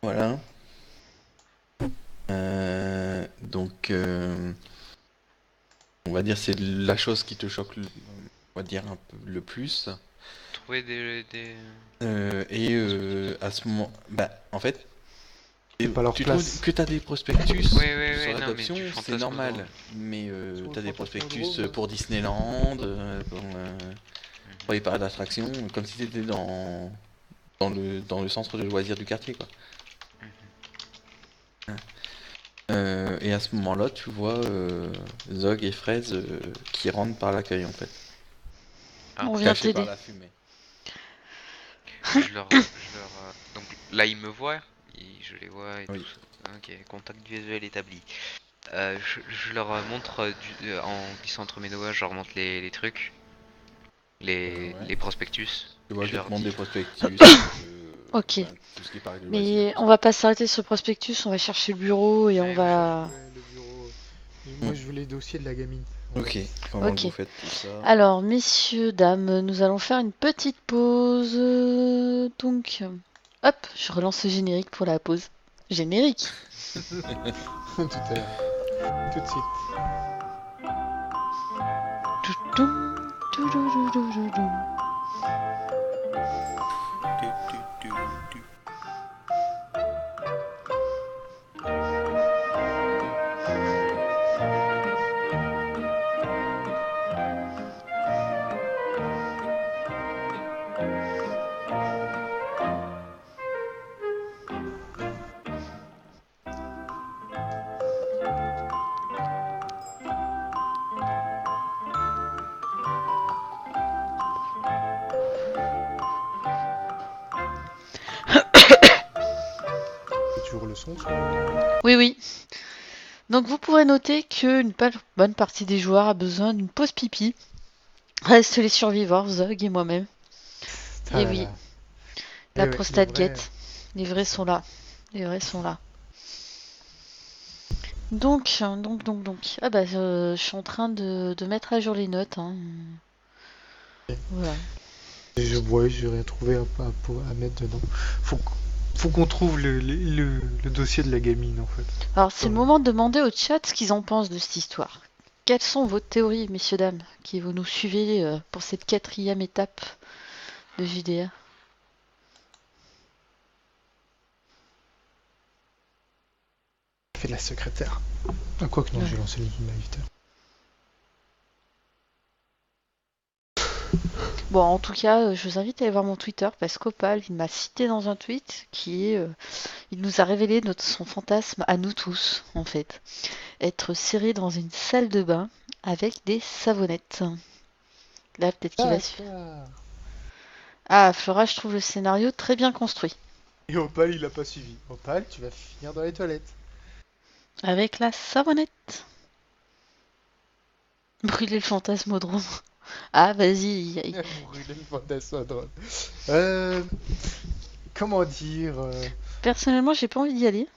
Voilà. Donc, on va dire c'est la chose qui te choque, on va dire un peu le plus. Trouver des À ce moment, bah, en fait, C'est pas leur tu trouves place. que t'as des prospectus Oui, oui, sur oui, non, mais du l'adoption, c'est fantasmodrome. normal. Mais Sur le t'as des prospectus fantasmodrome. pour Disneyland, pour Mhm. les parcs d'attractions, comme si t'étais dans le centre de loisirs du quartier, quoi. Et à ce moment-là, tu vois Zog et Fraise qui rentrent par l'accueil, en fait, Ah, On vient cachés par t'aider. la fumée. donc là, ils me voient, je les vois et tout Oui. ça. Ok, contact visuel établi. Je leur montre en glissant entre mes doigts, je leur montre les trucs, Ouais. les prospectus. Tu vois Je qu'ils leur te montrent des dis, prospectus, Ok. enfin, tout ce qui est parc de loisirs, Mais quoi. on va pas s'arrêter sur le prospectus, on va chercher le bureau et on ouais, ouais, va... Ouais, le bureau. Hmm. Moi, je veux les dossiers de la gamine. En Ok, fait. pendant que Ok. vous faites tout ça. Alors, messieurs, dames, nous allons faire une petite pause. Donc, hop, je relance le générique pour la pause. Générique. Tout à l'heure. Tout de suite. Toutoum, toudoudoudoudou. Tu, tu, tu, tu. C'est toujours le son sur le... Oui, oui. Donc, vous pourrez noter qu'une bonne partie des joueurs a besoin d'une pause pipi. Reste les survivors, Zog et moi-même. Ah Et là oui, là. la Eh ouais, les prostate vrais. guette. Les vrais Ça. sont là. Les vrais sont là. Donc. Ah bah, je suis en train de mettre à jour les notes, hein. Voilà. Ouais, j'ai rien trouvé à mettre dedans. Faut, faut qu'on trouve le dossier de la gamine en fait. Alors, c'est le moment de demander au chat ce qu'ils en pensent de cette histoire. Quelles sont vos théories, messieurs, dames, qui vous nous suivez pour cette quatrième étape de JDR? Fait de la secrétaire. Ah, quoi que non, Ouais. j'ai lancé l'inviteur. Bon, en tout cas, je vous invite à aller voir mon Twitter parce qu'Opal, il m'a cité dans un tweet qui est... il nous a révélé son fantasme à nous tous, en fait. Être serré dans une salle de bain avec des savonnettes. Là, peut-être qu'il va suivre. D'accord. Ah, Flora, je trouve le scénario très bien construit. Et Opal, il a pas suivi. Opal, tu vas finir dans les toilettes. Avec la savonnette. Brûler le fantasmodrome. Ah, vas-y. Brûler le fantasme drôle. Euh, comment dire Personnellement, j'ai pas envie d'y aller.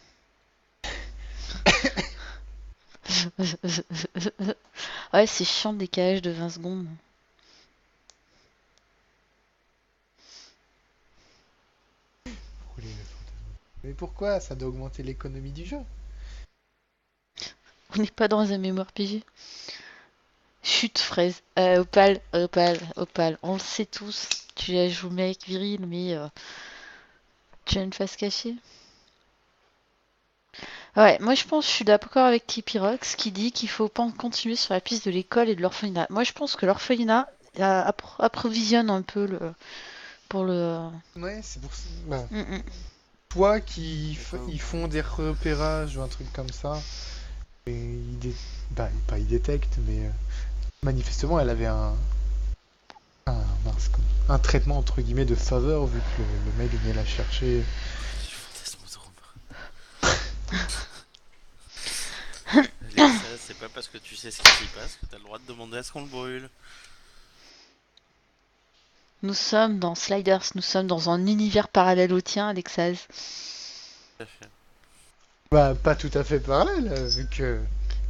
Ouais, c'est chiant le décalage de 20 secondes. Brûler le fantasme. Mais pourquoi? Ça doit augmenter l'économie du jeu. On n'est pas dans un mémoire PG. Chute, fraise. Opal. On le sait tous. Tu as joué mec viril, mais tu as une face cachée. Ouais, moi je suis d'accord avec Tipeee Rocks qui dit qu'il faut pas continuer sur la piste de l'école et de l'orphelinat. Moi je pense que l'orphelinat approvisionne un peu pour le. Ouais, c'est pour ça. Bah, Mm, mm. soit pourquoi ils font des repérages ou un truc comme ça, et bah, pas ils détectent, mais manifestement elle avait mince, un traitement entre guillemets de faveur vu que le mec venait la chercher. Du fantasmodrome. Alexa, c'est pas parce que tu sais ce qui s'y passe que t'as le droit de demander à ce qu'on le brûle. Nous sommes dans Sliders, nous sommes dans un univers parallèle au tien, Alexaz. Tout à fait. Bah, pas tout à fait parallèle, vu que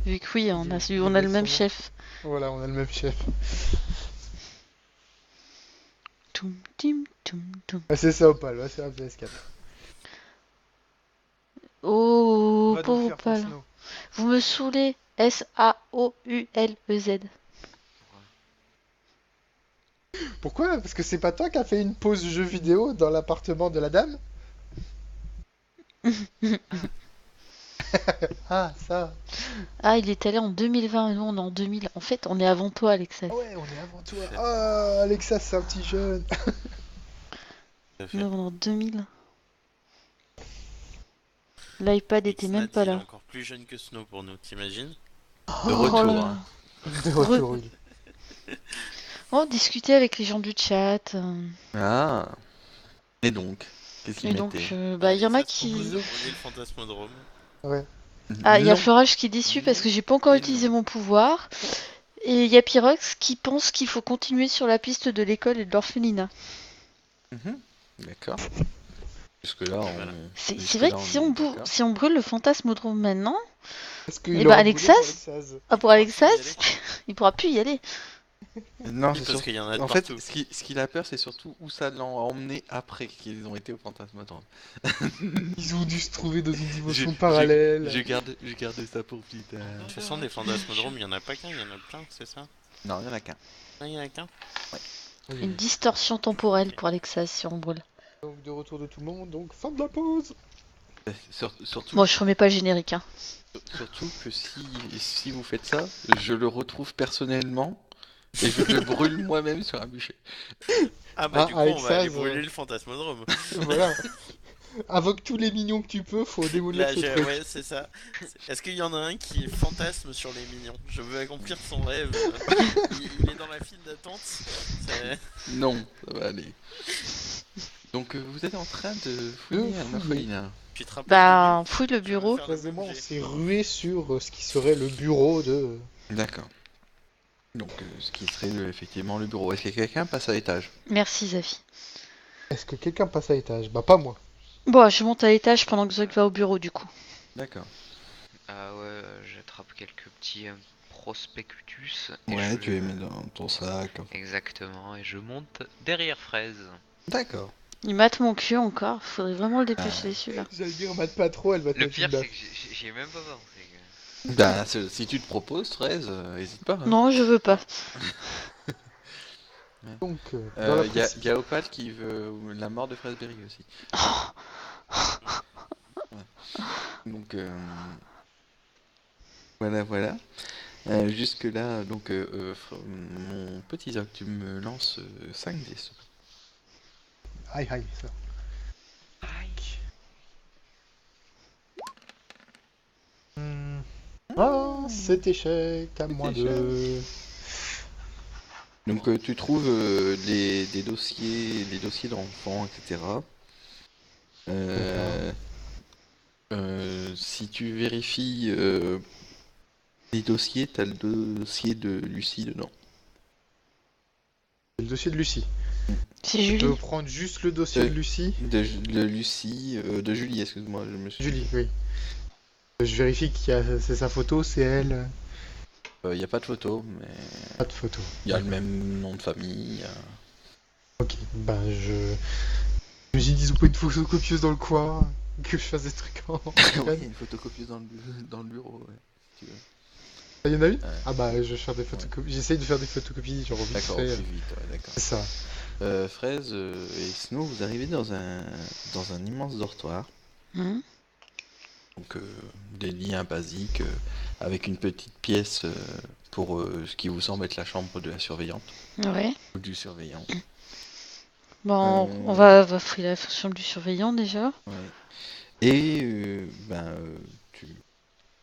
Vu que oui, il y on a avait le même son nom. chef. Voilà, on a le même chef. Toum, tim, toum, toum. Ah, c'est ça, Opal, ouais, c'est la PS4. va pauvre donc faire Opal. Snow. Vous me saoulez. Saoulez. Pourquoi? Parce que c'est pas toi qui as fait une pause jeu vidéo dans l'appartement de la dame? Ah, ça. Ah, il est allé en 2020 et nous on est en 2000. En fait, on est avant toi, Alexa. Ah ouais, on est avant toi. Ah, Alexa, c'est un petit jeune. Tout à fait. Nous on est en 2000. L'iPad était Ixnat, même pas il est là. encore plus jeune que Snow pour nous, t'imagines? De Oh retour, là là. hein. De retour, oui. Oh, discuter avec les gens du chat. Ah. Et donc, qu'est-ce qu'il Et donc, mettait? bah, il y en a Alexa se propose qui. de brûler le fantasmodrome. Ouais. Ah, il y a Non. Forage qui est déçu parce que j'ai pas encore Et utilisé non. mon pouvoir. Et il y a Pyrox qui pense qu'il faut continuer sur la piste de l'école et de l'orphelinat. Mhm. D'accord. Jusque-là, Voilà. C'est vrai que si on, d'accord. si on brûle le fantasmodrome maintenant, Est-ce Eh qu'il ben, aura Alexas brûlé pour Alexas? ah, pour pourra plus y Alexas, aller. il pourra plus y aller. Non, Oui, c'est parce sûr. qu'il y en a de En fait, partout. ce qu'il a peur, c'est surtout où ça l'a emmené après qu'ils ont été au Fantasmodrome. Ils ont dû se trouver dans une dimension Je parallèle. garde ça pour plus tard. De toute façon, des fantasmodromes, il y en a pas qu'un, il y en a plein, c'est ça? Non, il y en a qu'un. Ah, il y en a qu'un? Oui. Une distorsion temporelle pour Alexas si on brûle. Donc de retour de tout le monde, donc fin de la pause. Surtout, Bon, je remets pas le générique, hein. surtout que si vous faites ça, je le retrouve personnellement et je le brûle moi-même sur un bûcher. Ah bah Ah, du coup, on va aller Alexas, brûler le fantasmodrome. Voilà. Invoque tous les mignons que tu peux, faut démolir Là, ce truc. ouais, c'est ça. Est-ce qu'il y en a un qui fantasme sur les mignons? Je veux accomplir son rêve. Il est dans la file d'attente. C'est- Non, ça va aller. Donc vous êtes en train de fouiller un fouiller. orphelinat. Tu te rappelles Bah, du on fouille le Tu veux bureau. faire- Chaz et moi, on s'est rué sur ce qui serait le bureau de... D'accord. Donc ce qui serait effectivement le bureau. Est-ce que quelqu'un passe à l'étage? Merci, Zafi. Est-ce que quelqu'un passe à l'étage? Bah pas moi. Bon, je monte à l'étage pendant que Zog va au bureau, du coup. D'accord. Ah ouais, j'attrape quelques petits prospectus. et Ouais, je- tu les mets dans ton sac. Exactement, et je monte derrière Fraise. D'accord. Il mate mon cul encore. Faudrait vraiment le dépecer, celui-là. J'allais dire, mate pas trop, elle va te Le mettre pire, une c'est baffe. que j'y ai même pas pensé. Bah, si tu te proposes, 13, hésite pas. Hein. Non, je veux pas. Donc, dans la Il y a précision. Opal qui veut la mort de Frasberry aussi. Ouais. Donc, voilà. Jusque-là, donc, mon petit Zoc, tu me lances 5 dés. s'il te plaît. Aïe, aïe, ça. Ah, cet échec à moins échec. 2. Donc, tu trouves des dossiers d'enfants, etc. Si tu vérifies les dossiers, t'as le dossier de Lucie dedans. C'est le dossier de Lucie. C'est Je peux Julie. prendre juste le dossier de Lucie. De Lucie, de Julie, excuse-moi, je me suis... Julie, oui. Je vérifie qu'il y a... c'est sa photo, c'est elle. Il n'y a pas de photo, mais Pas de photo. il y a le même nom de famille. Ok, bah je... Je me suis dit, ils ont pas une photocopieuse dans le coin, que je fasse des trucs en... Ouais, il y a une photocopieuse dans le bureau, ouais, si tu veux. Ah, il y en a une Ouais. Ah bah je vais faire des photocopies. J'essaye de faire des photocopies, genre vite D'accord, fait. plus vite, ouais, d'accord. C'est ça. Fraise et Snow, vous arrivez dans un immense dortoir. Hum. Donc des lits basiques avec une petite pièce pour ce qui vous semble être la chambre de la surveillante Ouais. ou du surveillant. Bon, on va fouiller la chambre du surveillant déjà. Ouais. Et tu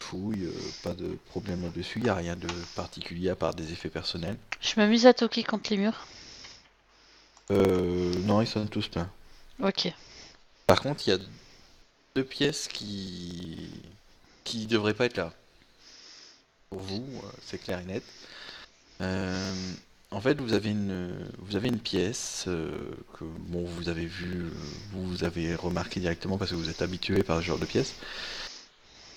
fouilles, pas de problème là-dessus, il n'y a rien de particulier à part des effets personnels. Je m'amuse à toquer contre les murs. Non, ils sont tous pleins. Ok. Par contre, il y a 2 pièces qui devraient pas être là. Pour vous, c'est clair et net. En fait, vous avez une pièce que bon, vous avez vu, vous avez remarqué directement parce que vous êtes habitué par ce genre de pièce.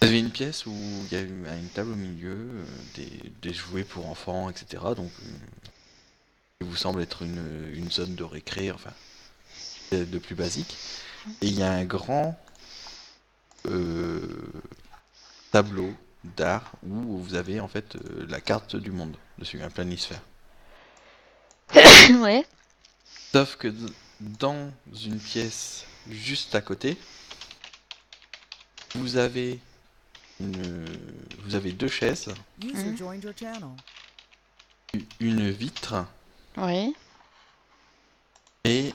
Vous avez une pièce où il y a une table au milieu, des jouets pour enfants, etc. Donc, qui vous semble être une zone de récré, enfin, de plus basique. Et il y a un grand tableau d'art où vous avez en fait la carte du monde dessus, un planisphère. Ouais. Sauf que dans une pièce juste à côté, vous avez vous avez deux chaises, User joined your channel. une vitre Oui. et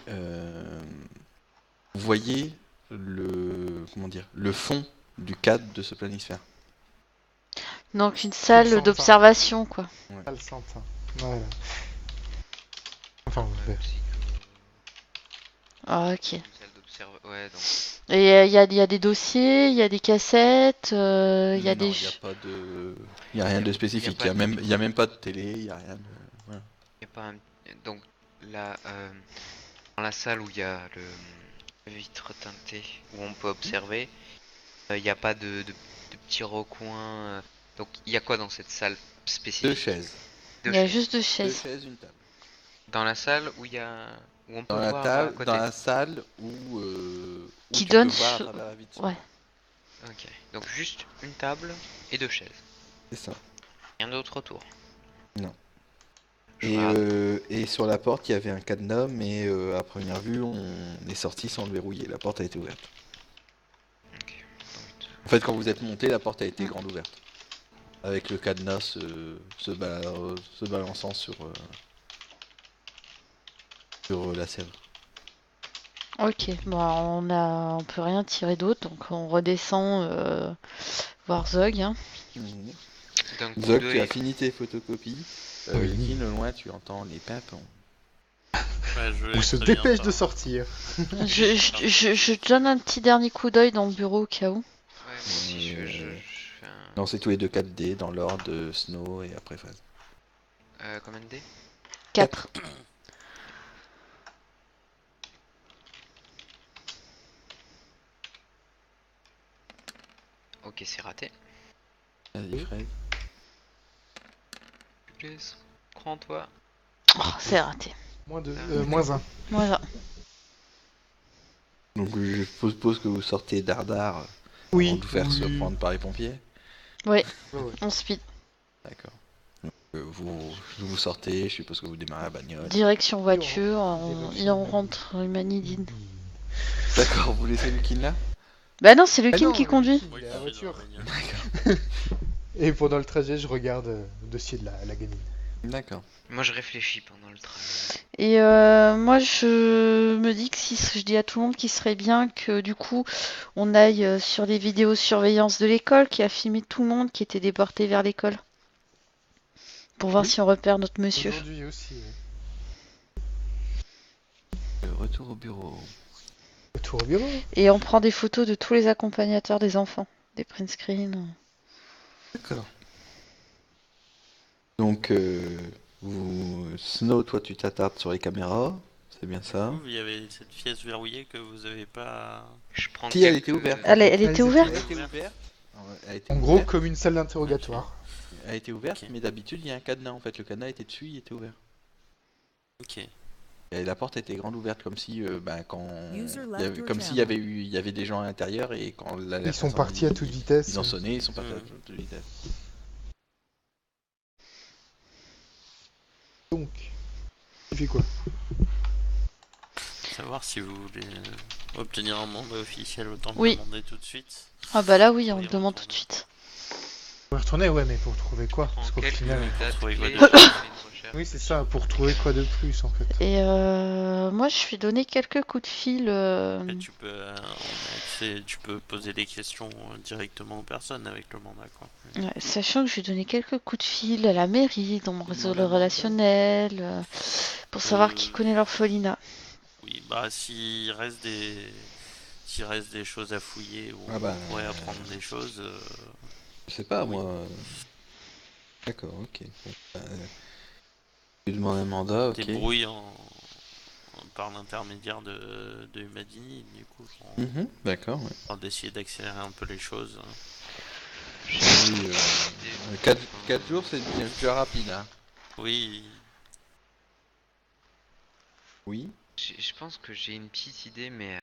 vous voyez le fond du cadre de ce planisphère. Donc une salle sympa. d'observation, quoi. Ah, le sympa. Voilà. Enfin, Ouais, ouais. aussi Ah, ok. que une salle ouais, donc Et il y a des dossiers, il y a des cassettes, il y a Non, des... il y a rien de spécifique. Il y a même pas de télé, il y a rien de. Voilà. y a pas un... Donc là, dans la salle où il y a le vitre teintée où on peut observer, il n'y a pas de petits recoins. Donc il y a quoi dans cette salle Deux spécifique? chaises. Deux Il y a chaises. juste deux Deux chaises. chaises, une table. Dans la salle où où on peut Dans la voir à table, côté. dans la salle où Qui tu donne peux voir à sur- travers la vitre. Ouais. Ok. Donc juste une table et deux chaises. C'est ça. Rien d'autre autour. Non. Je Et, regarde. et sur la porte, il y avait un cadenas, mais à première vue, on est sorti sans le verrouiller. La porte a été ouverte. Ok. Donc, En fait, quand vous êtes monté, la porte a été grande ouverte. Avec le cadenas se balançant sur la serre. Ok, bon, on peut rien tirer d'autre, donc on redescend voir Zog, hein. d'un coup Zog, tu d'œil. as fini tes photocopies. Oui. Lynn, au loin, tu entends les pimpons. Ouais, je On l'ai se très bien dépêche pas. de sortir. Je te donne un petit dernier coup d'œil dans le bureau au cas où. Ouais, moi aussi je fais un. Non, c'est tous les deux 4D dans l'ordre de Snow et après phase. Combien de dés? 4. Ok, c'est raté. Vas-y, Fred. Laisse. Crois en toi. Oh, c'est raté. Moins 1. Voilà. Donc je suppose que vous sortez d'Ardar avant Oui. de vous faire oui. surprendre par les pompiers. Ouais, Ouais, ouais. on speed. D'accord. Donc, vous sortez, je suppose que vous démarrez la bagnole. Direction voiture, Direction et on Humanidine. rentre Humanidine. D'accord, vous laissez Lukin là? Bah non, c'est Ah Lukin non, qui conduit. Lukin, Oui, il est à la je suis dans voiture. bagnole. Et pendant le trajet, je regarde le dossier de la gamine. D'accord. Moi je réfléchis pendant le travail. Et moi, je me dis que je dis à tout le monde qu'il serait bien que du coup, on aille sur les vidéosurveillance de l'école qui a filmé tout le monde qui était déporté vers l'école. Pour voir Oui. si on repère notre monsieur. Aujourd'hui aussi. Retour au bureau. Retour au bureau. Et on prend des photos de tous les accompagnateurs des enfants, des print screens. D'accord. Donc, Snow, toi tu t'attardes sur les caméras, c'est bien ça. Vous, il y avait cette pièce verrouillée que vous avez pas. Je prends Si, elle quelques- était ouverte. Elle Elles était étaient ouverte? Elle était ouverte. Elle était En gros, ouverte. comme une salle d'interrogatoire. Elle était ouverte, Ok. mais d'habitude il y a un cadenas en fait. Le cadenas était dessus, il était ouvert. Ok. Et la porte était grande ouverte comme si, quand, User il y left avait- your comme s'il channel. il y avait des gens à l'intérieur et quand Ils sont partis à toute vitesse. Ils ont sonné, ils sont partis à Mhm. toute vitesse. Donc, tu fais quoi? Savoir si vous voulez obtenir un mandat officiel, autant me Oui. demander tout de suite. Ah bah là oui, on Oui, le demande retourne. tout de suite. On va retourner, ouais, mais pour trouver quoi? En Parce qu'au quelques final. dates trouver quoi clés, de- je fais une recherche. Oui, c'est ça, pour trouver quoi de plus en fait. Et moi, je lui ai donné quelques coups de fil. Et tu peux, on a accès, tu peux poser des questions directement aux personnes avec le mandat, quoi. Ouais, sachant que je lui ai donné quelques coups de fil à la mairie, dans mon réseau Demande un relationnel, pour savoir qui Euh, connaît l'orphelinat. Oui, bah s'il reste des choses à fouiller ou Ah bah, on pourrait apprendre des choses. Je sais pas, Oui. moi. D'accord, ok. Bon, tu demandes un mandat, ok. Débrouille par l'intermédiaire de Humadini, du coup, D'accord, ouais. d'essayer d'accélérer un peu les choses. J'ai Oui, une petite idée. 4 jours, c'est déjà rapide, hein. Oui, Oui. Je pense que j'ai une petite idée, mais